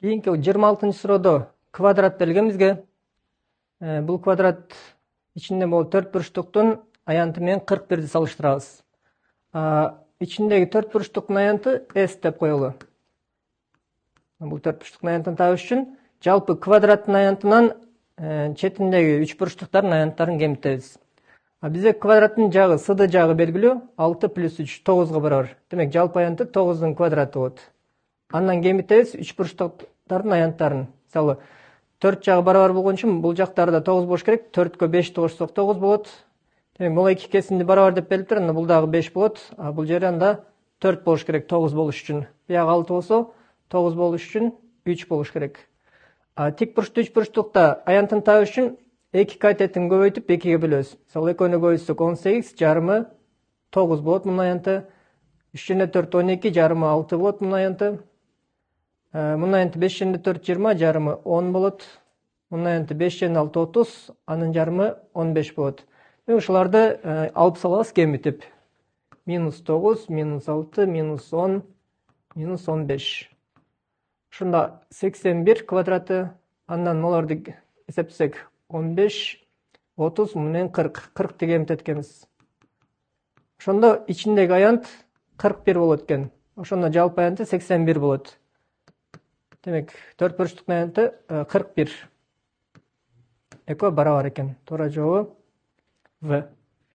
Кийинки 26 суроодо квадрат берилген бизге. Бул квадрат ичинде могу 4 бурчтуктун аянты менен 41ди салыштырабыз. Ичиндеги 4 бурчтуктун аянты S деп коелу. Бул 4 бурчтуктун аянтын табыш үчүн жалпы квадраттын аянтынан четиндеги 3 бурчтуктардын аянттарын кемитебиз. Бизде квадраттын жагы, CD жагы белгилүү 6 плюс 3 9га барабар. Демек жалпы аянты 9дун квадраты болот. Андан кемитебиз 3 бурчтуктардын аянттарын. Мисалы 4 жагы барабар болгон үчүн бул жактарда 9 болуш керек. 4кө 5 кошсок 9 болот. Демек бул эки кесимди барабар деп берилиптир. Анда бул дагы 5 болот. Бул жери анда 4 болуш керек 9 болуш үчүн. Биягы 6 болсо 9 болуш үчүн 3 болуш керек. Тик бурчтуу 3 бурчтукта аянтын табыш үчүн 2 катетин көбөйтүп 2ге бөлөбүз. Мисалы экөөнү көбөйтсөк 18 жарымы 9 болот мунун аянты. 3/4 12 жарымы 6 болот мунун аянты. Мунун аянты 5/4 20 жарымы 10 болот. Мунун аянты 5/6 30, анын жарымы 15 болот. Ушуларды алып салабыз кемитип. -9, -6, -10, -15. Ушунда 81 квадраты, андан молорду эсептесек 15, 30 менен 40. 40 кемитет экенбиз. Ошондо ичиндеги аянт 41 болот экен. Ошондо жалпы аянты 81 болот. Демек 4 бурчтуктун аянты 41. Экөө барабар экен. Туура жообу В.